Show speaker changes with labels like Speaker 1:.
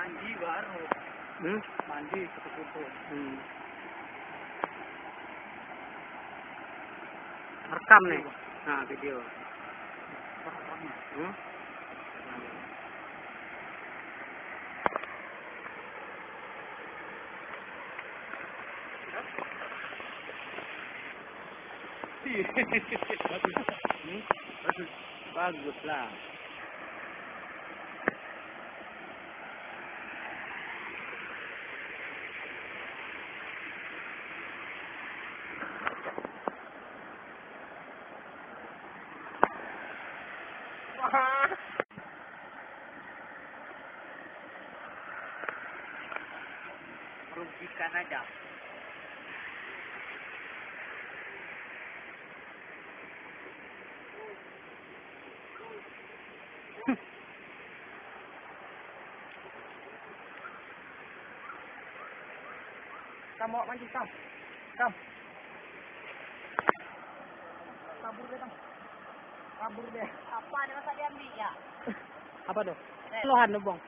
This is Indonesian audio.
Speaker 1: Mandi baru. Mandi kutu-kutu.
Speaker 2: Rekam nih. Nah, video. Bagus lah.
Speaker 1: Merugikan aja. Kamu mau mancing kam? Kam. Kabur deh kam. Kabur deh. Apa ada masa diambil ya?
Speaker 2: Apa tuh? Lohan lu, Bang.